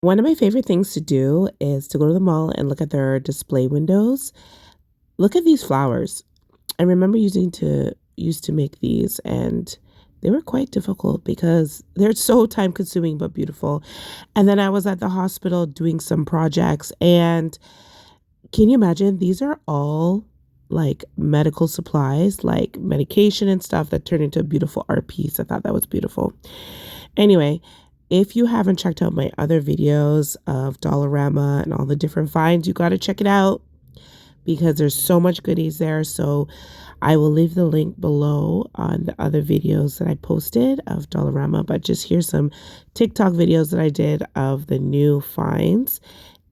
One of my favorite things to do is to go to the mall and look at their display windows. Look at these flowers. I remember used to make these, and they were quite difficult because they're so time consuming but beautiful. And then I was at the hospital doing some projects, and can you imagine, these are all like medical supplies, like medication and stuff that turned into a beautiful art piece. I thought that was beautiful. Anyway, if you haven't checked out my other videos of Dollarama and all the different finds, you got to check it out because there's so much goodies there. So I will leave the link below on the other videos that I posted of Dollarama, but just here's some TikTok videos that I did of the new finds,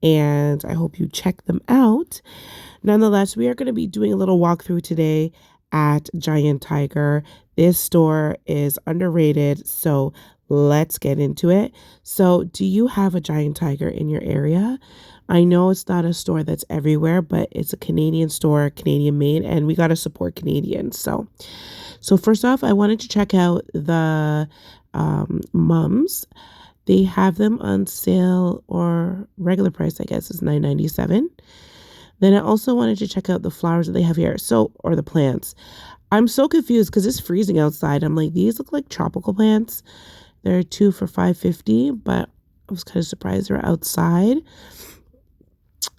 and I hope you check them out. Nonetheless, we are going to be doing a little walkthrough today at Giant Tiger. This store is underrated, so let's get into it. So, do you have a Giant Tiger in your area? I know it's not a store that's everywhere, but it's a Canadian store, Canadian made, and we got to support Canadians. So first off, I wanted to check out the mums. They have them on sale, or regular price, I guess, is $9.97. Then I also wanted to check out the flowers that they have here. So, or the plants. I'm so confused because it's freezing outside. I'm like, these look like tropical plants. They're two for $5.50, but I was kind of surprised they're outside.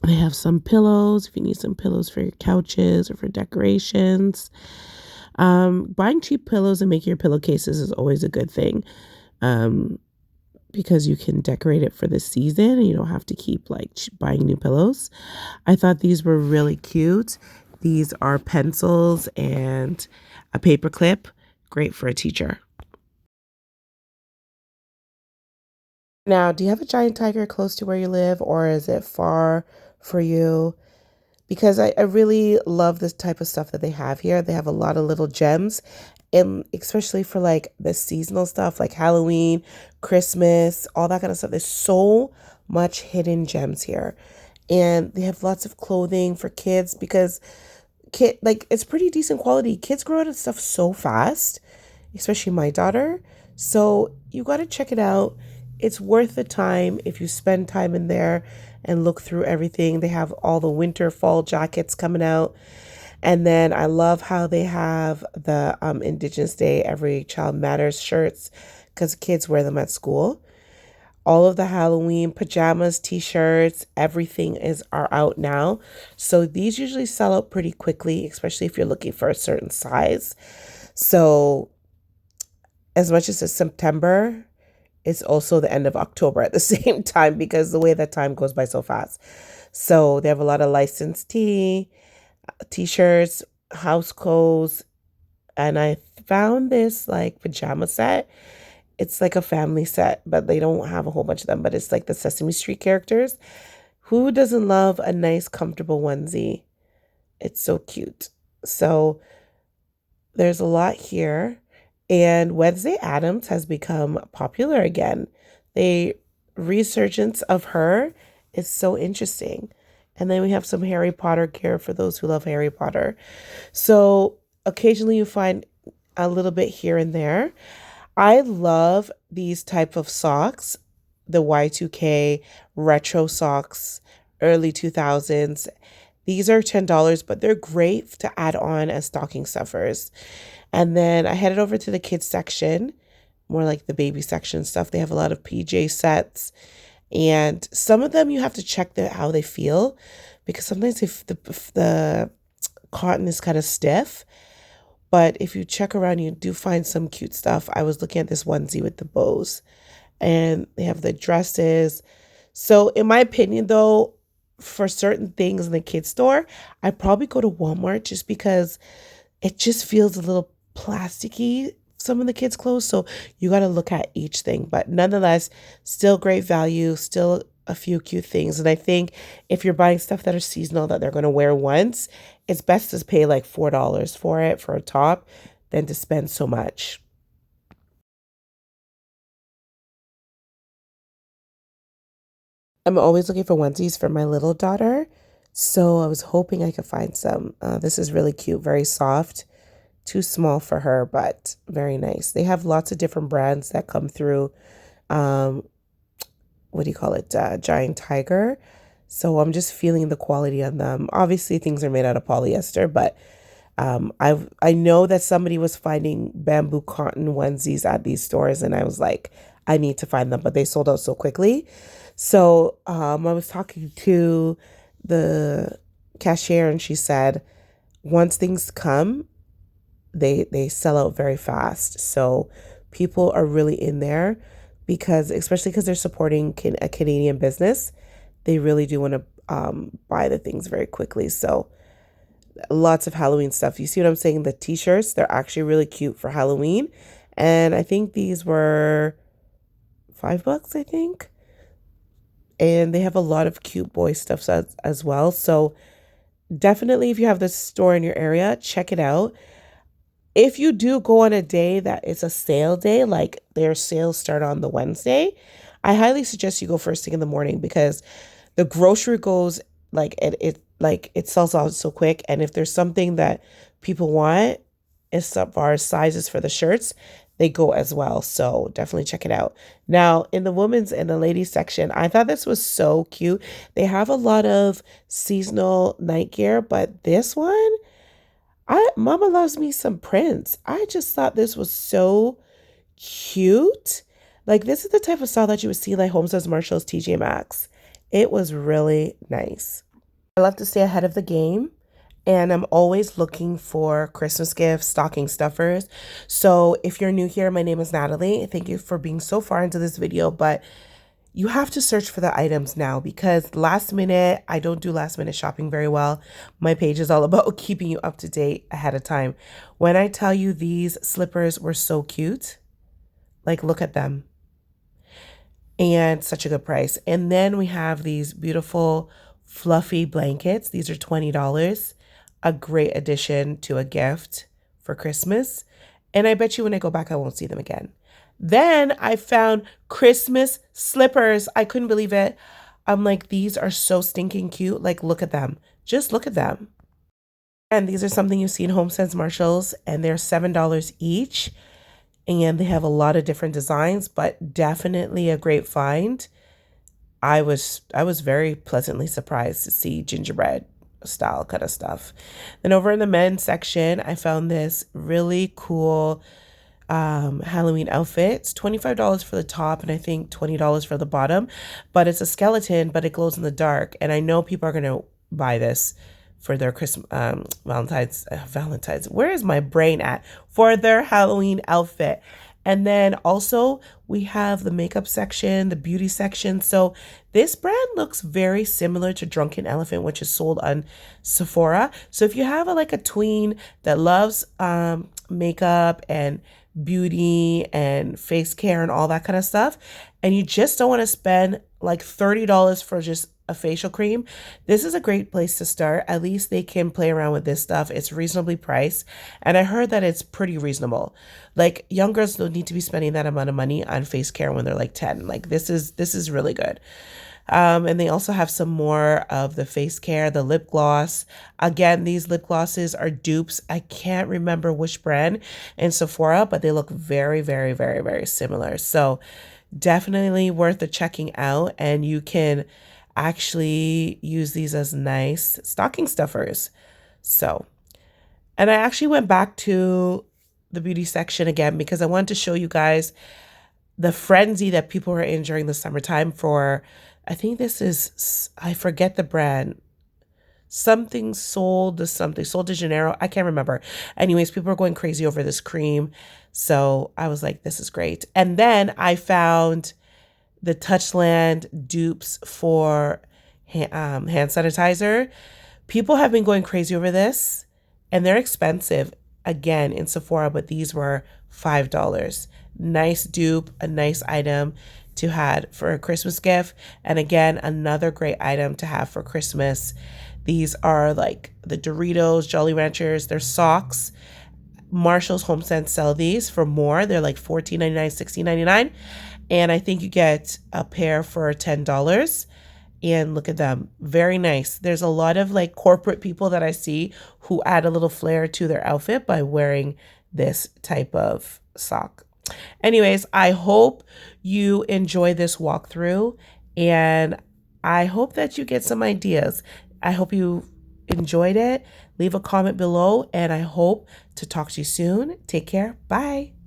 They have some pillows if you need some pillows for your couches or for decorations. Buying cheap pillows and making your pillowcases is always a good thing. Because you can decorate it for the season and you don't have to keep like buying new pillows. I thought these were really cute. These are pencils and a paper clip, great for a teacher. Now, do you have a giant tiger close to where you live, or is it far for you? Because I really love this type of stuff that they have here. They have a lot of little gems, and especially for like the seasonal stuff like Halloween, Christmas, all that kind of stuff. There's so much hidden gems here. And they have lots of clothing for kids because it's pretty decent quality. Kids grow out of stuff so fast, especially my daughter. So you got to check it out. It's worth the time if you spend time in there and look through everything. They have all the winter fall jackets coming out. And then I love how they have the Indigenous Day Every Child Matters shirts because kids wear them at school. All of the Halloween pajamas, t-shirts, everything are out now. So these usually sell out pretty quickly, especially if you're looking for a certain size. So as much as it's September, it's also the end of October at the same time because the way that time goes by so fast. So they have a lot of licensed t-shirts, house clothes, and I found this like pajama set. It's like a family set, but they don't have a whole bunch of them, but it's like the Sesame Street characters. Who doesn't love a nice, comfortable onesie? It's so cute. So there's a lot here. And Wednesday Addams has become popular again. The resurgence of her is so interesting. And then we have some Harry Potter gear for those who love Harry Potter. So occasionally you find a little bit here and there. I love these type of socks, the Y2K retro socks, early 2000s. These are $10, but they're great to add on as stocking stuffers. And then I headed over to the kids section, more like the baby section stuff. They have a lot of PJ sets, and some of them you have to check how they feel because sometimes if the cotton is kind of stiff. But if you check around, you do find some cute stuff. I was looking at this onesie with the bows, and they have the dresses. So in my opinion, though, for certain things in the kids store, I probably go to Walmart just because it just feels a little plasticky, some of the kids' clothes. So you got to look at each thing. But nonetheless, still great value, still a few cute things. And I think if you're buying stuff that are seasonal that they're going to wear once, it's best to pay like $4 for it for a top than to spend so much. I'm always looking for onesies for my little daughter. So I was hoping I could find some. This is really cute, very soft. Too small for her, but very nice. They have lots of different brands that come through. Um, what do you call it, giant tiger. So I'm just feeling the quality on them. Obviously, things are made out of polyester, but I know that somebody was finding bamboo cotton onesies at these stores, and I was like, I need to find them, but they sold out so quickly. So I was talking to the cashier, and she said once things come, they sell out very fast. So people are really in there because, especially because they're supporting a Canadian business, they really do want to buy the things very quickly. So lots of Halloween stuff. You see what I'm saying? The t-shirts, they're actually really cute for Halloween. And I think these were $5, I think. And they have a lot of cute boy stuff as well. So definitely, if you have this store in your area, check it out. If you do go on a day that it's a sale day, like their sales start on the Wednesday, I highly suggest you go first thing in the morning because the grocery goes it sells out so quick. And if there's something that people want, as far as sizes for the shirts, they go as well. So definitely check it out. Now, in the women's and the ladies section, I thought this was so cute. They have a lot of seasonal night gear, but this one, Mama loves me some prints. I just thought this was so cute. Like this is the type of style that you would see like Homesteads, Marshalls, TJ Maxx. It was really nice. I love to stay ahead of the game, and I'm always looking for Christmas gifts, stocking stuffers. So if you're new here, my name is Natalie. Thank you for being so far into this video, but you have to search for the items now because last minute, I don't do last minute shopping very well. My page is all about keeping you up to date ahead of time. When I tell you these slippers were so cute, like look at them, and such a good price. And then we have these beautiful fluffy blankets. These are $20. A great addition to a gift for Christmas. And I bet you when I go back, I won't see them again. Then I found Christmas slippers. I couldn't believe it. I'm like, these are so stinking cute. Like, look at them. Just look at them. And these are something you see in Homesteads, Marshalls, and they're $7 each. And they have a lot of different designs, but definitely a great find. I was very pleasantly surprised to see gingerbread style kind of stuff. Then over in the men's section, I found this really cool Halloween outfit. It's $25 for the top and I think $20 for the bottom, but it's a skeleton, but it glows in the dark. And I know people are gonna buy this for their Christmas, Valentine's. Where is my brain at? For their Halloween outfit. And then also we have the makeup section, the beauty section. So this brand looks very similar to Drunken Elephant, which is sold on Sephora. So if you have a tween that loves makeup and beauty and face care and all that kind of stuff, and you just don't want to spend like $30 for just a facial cream, this is a great place to start. At least they can play around with this stuff. It's reasonably priced, and I heard that it's pretty reasonable. Like young girls don't need to be spending that amount of money on face care when they're like 10. Like this is really good. And they also have some more of the face care, the lip gloss. Again, these lip glosses are dupes. I can't remember which brand in Sephora, but they look very, very, very, very similar. So definitely worth the checking out. And you can actually use these as nice stocking stuffers. So, and I actually went back to the beauty section again because I wanted to show you guys the frenzy that people were in during the summertime for, I think this is, I forget the brand, Sol de Janeiro. I can't remember. Anyways, people are going crazy over this cream. So I was like, this is great. And then I found the Touchland dupes for hand sanitizer. People have been going crazy over this, and they're expensive again in Sephora, but these were $5. Nice dupe, a nice item to have for a Christmas gift. And again, another great item to have for Christmas. These are like the Doritos, Jolly Ranchers, they're socks. Marshall's Homestead sell these for more. They're like $14.99, $16.99. And I think you get a pair for $10. And look at them. Very nice. There's a lot of like corporate people that I see who add a little flair to their outfit by wearing this type of sock. Anyways, I hope you enjoy this walkthrough. And I hope that you get some ideas. I hope you enjoyed it. Leave a comment below, and I hope to talk to you soon. Take care. Bye.